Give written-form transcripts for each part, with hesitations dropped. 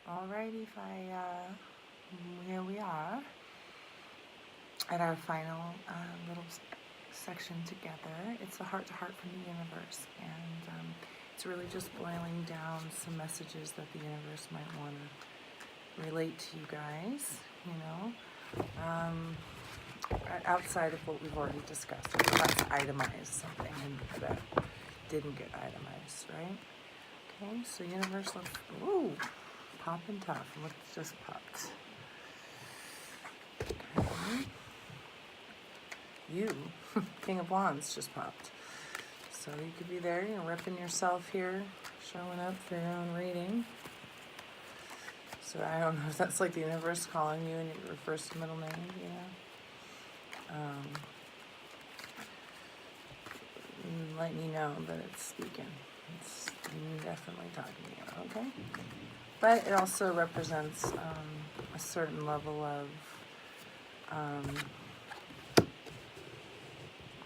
Alrighty, here we are at our final little section together. It's a heart-to-heart from the universe, and it's really just boiling down some messages that the universe might want to relate to you guys, outside of what we've already discussed. Let's itemize something that didn't get itemized, right? Okay, so universe, ooh, popping tough. Look, just popped. Okay. You, King of Wands, just popped. So you could be there, repping yourself here, showing up for your own reading. So I don't know if that's like the universe calling you in your first middle name, let me know that it's speaking. It's definitely talking to you, okay? But it also represents a certain level of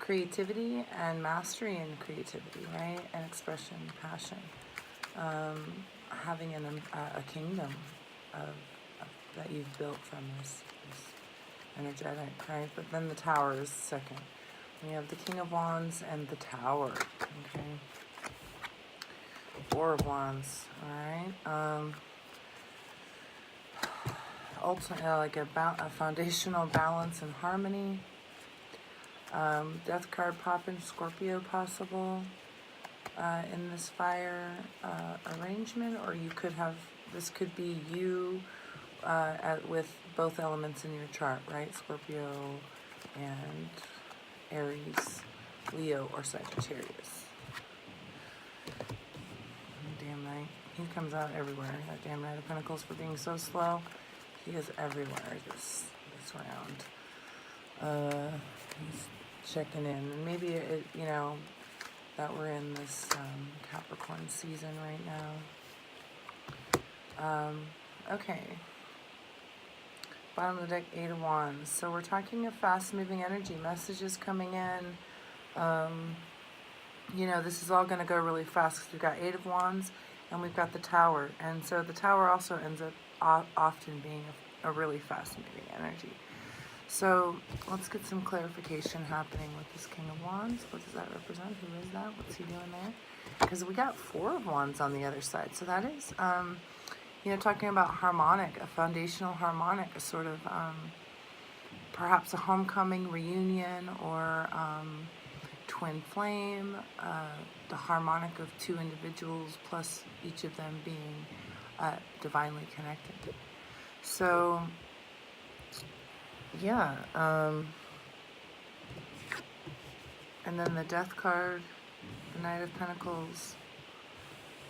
creativity and mastery in creativity, right? And expression, passion. Having a kingdom of that you've built from this energetic, right? But then the Tower is second. We have the King of Wands and the Tower, okay? Four of Wands, all right? Ultimately, like a foundational balance and harmony. Death card popping, Scorpio possible in this fire arrangement, or you could have, this could be you with both elements in your chart, right? Scorpio and Aries, Leo, or Sagittarius. Damn right. He comes out everywhere. That damn Knight of Pentacles for being so slow. He is everywhere this round. He's checking in. And maybe, that we're in this Capricorn season right now. Okay. Bottom of the deck, Eight of Wands. So we're talking of fast-moving energy. Messages coming in. This is all going to go really fast because we've got Eight of Wands and we've got the Tower. And so the Tower also ends up often being a really fast-moving energy. So let's get some clarification happening with this King of Wands. What does that represent? Who is that? What's he doing there? Because we got Four of Wands on the other side. So that is, talking about harmonic, a foundational harmonic, a sort of perhaps a homecoming reunion or twin flame, the harmonic of two individuals plus each of them being divinely connected. So, yeah, and then the Death card, the Knight of Pentacles,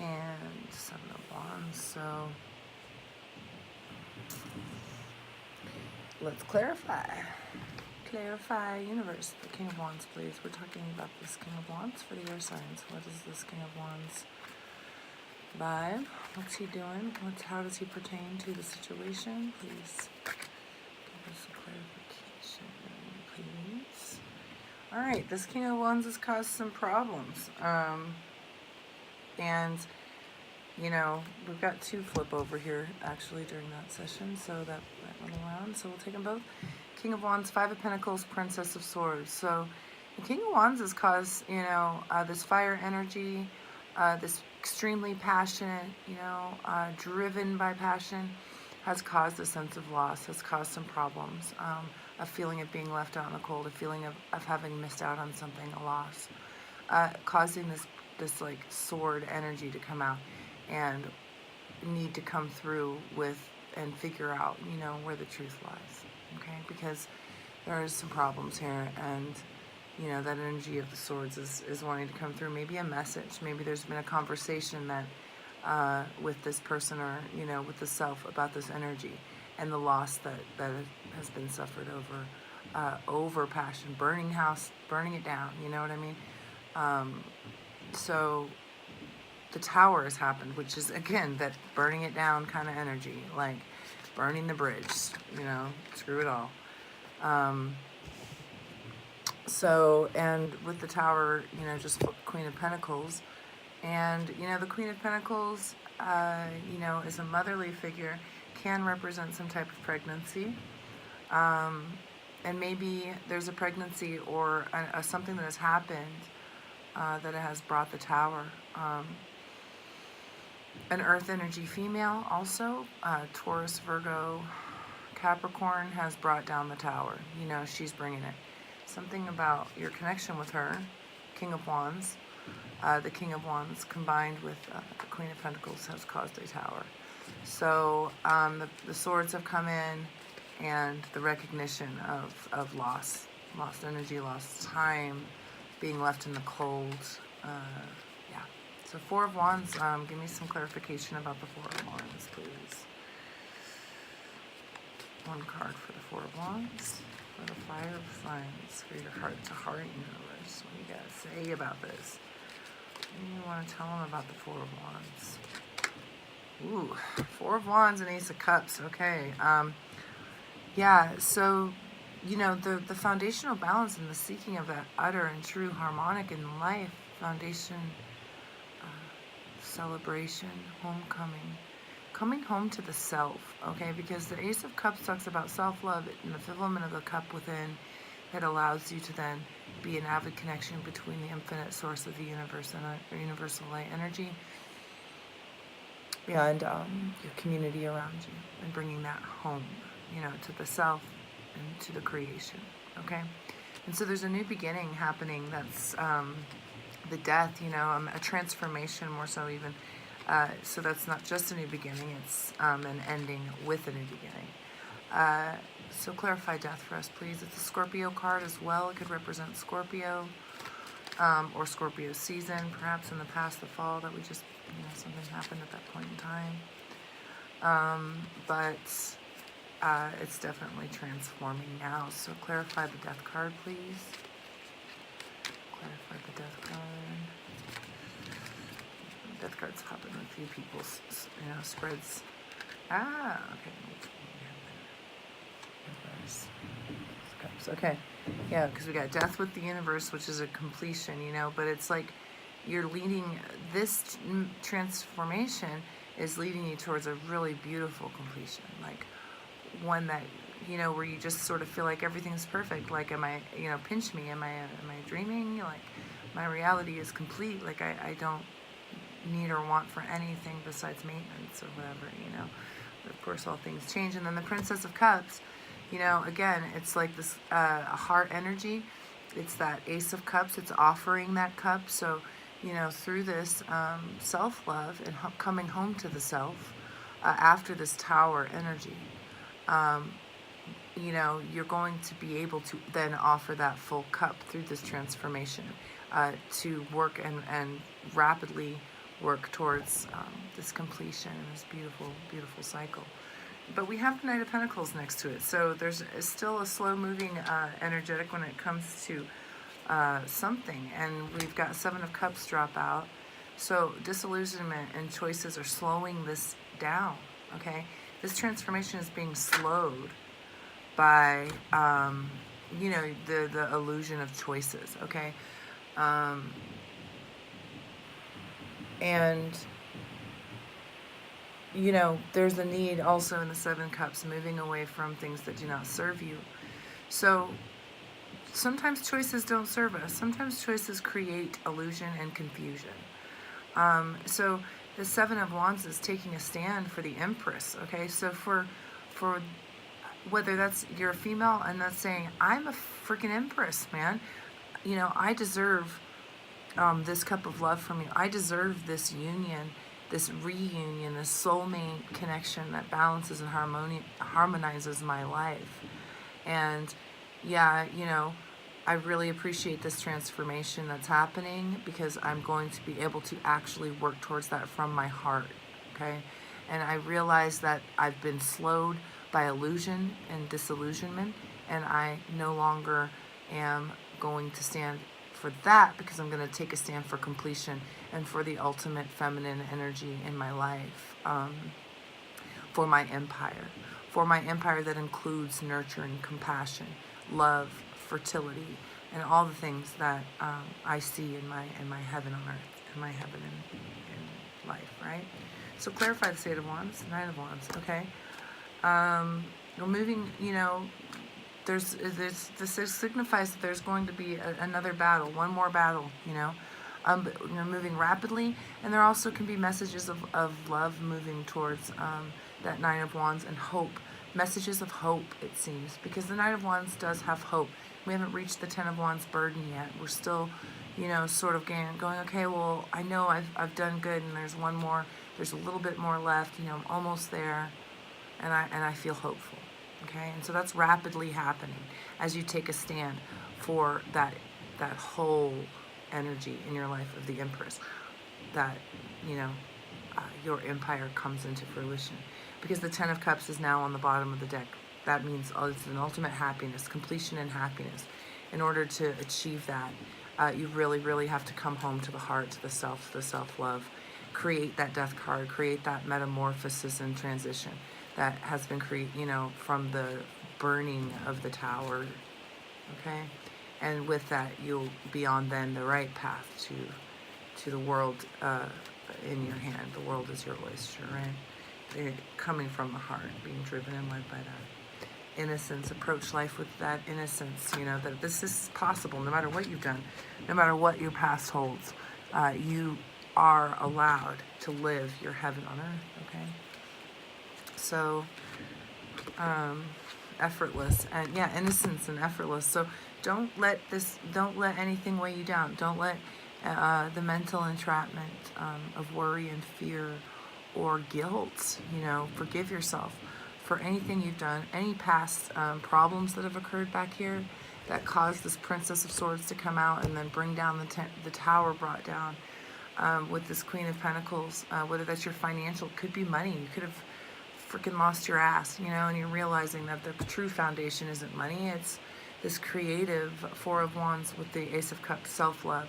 and Seven of Wands. So let's clarify. Clarify, universe. The King of Wands, please. We're talking about this King of Wands for the air signs. What is this King of Wands vibe? What's he doing? How does he pertain to the situation? Please give us a clarification, please. All right, this King of Wands has caused some problems. And we've got two flip over here actually during that session, so that went around. So we'll take them both. King of Wands, Five of Pentacles, Princess of Swords. So the King of Wands has caused, this fire energy, this extremely passionate, driven by passion, has caused a sense of loss, has caused some problems, a feeling of being left out in the cold, a feeling of having missed out on something, a loss, causing this like sword energy to come out and need to come through with and figure out, where the truth lies, okay? Because there is some problems here, and, that energy of the swords is wanting to come through. Maybe a message, maybe there's been a conversation that with this person or, with the self about this energy and the loss that has been suffered over passion, burning house, burning it down, you know what I mean? So the Tower has happened, which is, again, that burning it down kind of energy, like burning the bridge, screw it all. So, and with the Tower, just Queen of Pentacles, And, the Queen of Pentacles, is a motherly figure, can represent some type of pregnancy. And maybe there's a pregnancy or something that has happened that has brought the Tower. An earth energy female also, Taurus, Virgo, Capricorn, has brought down the Tower. She's bringing it. Something about your connection with her, King of Wands. The King of Wands combined with the Queen of Pentacles has caused a Tower. So the swords have come in, and the recognition of lost energy, lost time, being left in the cold. Yeah. So Four of Wands, give me some clarification about the Four of Wands, please. One card for the Four of Wands. For the Fire of Signs, for your heart-to-heart universe. What do you guys say about this? What do you want to tell them about the Four of Wands? Ooh, Four of Wands and Ace of Cups. Okay. Yeah, so, the foundational balance and the seeking of that utter and true harmonic in life, foundation, celebration, homecoming, coming home to the self, okay? Because the Ace of Cups talks about self-love and the fulfillment of the cup within. It allows you to then be an avid connection between the infinite source of the universe and universal light energy and your community around you, and bringing that home, to the self and to the creation, okay? And so there's a new beginning happening. That's the death, a transformation more so even. So that's not just a new beginning, it's an ending with a new beginning. So clarify death for us, please. It's a Scorpio card as well. It could represent Scorpio or Scorpio season, perhaps in the past, the fall, that we just, something happened at that point in time. But it's definitely transforming now. So clarify the death card, please. Clarify the death card. Death cards happen in a few people's, spreads. Okay. Okay. Yeah, because we got death with the universe, which is a completion, but it's like you're leading, this transformation is leading you towards a really beautiful completion, like one that, where you just sort of feel like everything's perfect. Like, am I, pinch me, am I dreaming? Like, my reality is complete. Like, I don't need or want for anything besides maintenance or whatever, But of course, all things change. And then the Princess of Cups, again, it's like this a heart energy. It's that Ace of Cups. It's offering that cup. So, through this self-love and coming home to the self after this Tower energy, you're going to be able to then offer that full cup through this transformation to work and rapidly work towards this completion and this beautiful, beautiful cycle. But we have the Knight of Pentacles next to it, so there's still a slow-moving energetic when it comes to something. And we've got Seven of Cups drop out. So disillusionment and choices are slowing this down, okay? This transformation is being slowed by, the illusion of choices, okay? And, there's a need also in the Seven Cups, moving away from things that do not serve you. So sometimes choices don't serve us. Sometimes choices create illusion and confusion. So the Seven of Wands is taking a stand for the Empress, okay? So for whether that's, you're a female and that's saying, I'm a freaking Empress, man. I deserve this cup of love from you. I deserve this union, this reunion, this soulmate connection that balances and harmonizes my life. And yeah, I really appreciate this transformation that's happening, because I'm going to be able to actually work towards that from my heart, okay? And I realize that I've been slowed by illusion and disillusionment, and I no longer am going to stand for that, because I'm going to take a stand for completion and for the ultimate feminine energy in my life, for my empire that includes nurture and compassion, love, fertility, and all the things that I see in my heaven on earth. in my heaven in life, right? So clarify the state of wands, Nine of Wands, okay? We're moving, this signifies that there's going to be another battle, one more battle, but you're moving rapidly, and there also can be messages of love moving towards that Nine of Wands and hope. Messages of hope, it seems, because the Nine of Wands does have hope. We haven't reached the Ten of Wands burden yet. We're still, sort of going, okay, well, I know I've done good, and there's a little bit more left, I'm almost there, and I feel hopeful, okay? And so that's rapidly happening as you take a stand for that whole energy in your life of the Empress, that, your empire comes into fruition. Because the Ten of Cups is now on the bottom of the deck. That means it's an ultimate happiness, completion and happiness. In order to achieve that, you really, really have to come home to the heart, to the self-love. Create that death card, create that metamorphosis and transition that has been from the burning of the tower, okay? And with that, you'll be on then the right path to the world in your hand. The world is your oyster, right? Coming from the heart, being driven and led by that innocence. Approach life with that innocence, that this is possible no matter what you've done, no matter what your past holds. You are allowed to live your heaven on earth, okay? So, effortless, and innocence and effortless. So don't let anything weigh you down. Don't let the mental entrapment of worry and fear or guilt, forgive yourself for anything you've done, any past problems that have occurred back here that caused this Princess of Swords to come out and then bring down the tower brought down with this Queen of Pentacles, whether that's your financial, could be money. You could have freaking lost your ass, and you're realizing that the true foundation isn't money, it's this creative Four of Wands with the Ace of Cups, self-love,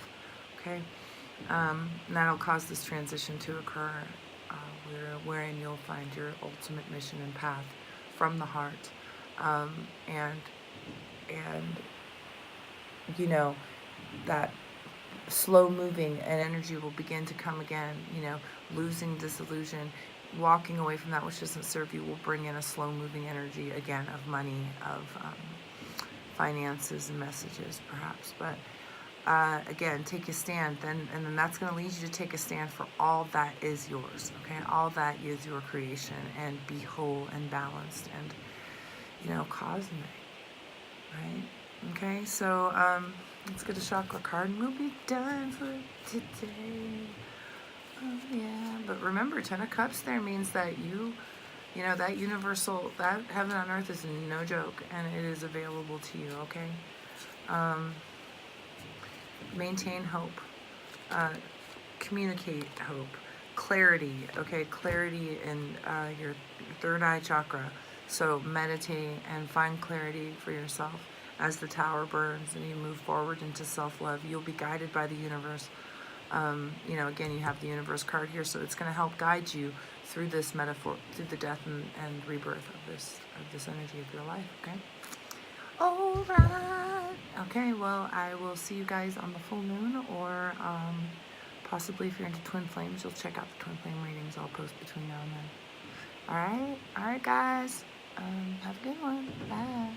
okay? And that'll cause this transition to occur, wherein you'll find your ultimate mission and path from the heart, and that slow moving and energy will begin to come again, losing disillusion, walking away from that which doesn't serve you will bring in a slow moving energy again of money, of finances and messages perhaps. But again, take a stand, and then that's going to lead you to take a stand for all that is yours, okay? All that is your creation, and be whole and balanced and, cosmic, right? Okay, so let's get a chakra card and we'll be done for today. Oh, yeah, but remember, Ten of Cups there means that that universal, that heaven on earth is no joke, and it is available to you, okay? Maintain hope, communicate hope, clarity, okay? Clarity in your third eye chakra. So meditate and find clarity for yourself as the tower burns and you move forward into self-love. You'll be guided by the universe. Again, you have the universe card here, so it's going to help guide you through this metaphor, through the death and rebirth of this energy of your life, okay? All right. Okay, well, I will see you guys on the full moon, or possibly if you're into twin flames, you'll check out the twin flame readings I'll post between now and then. All right, guys. Have a good one. Bye.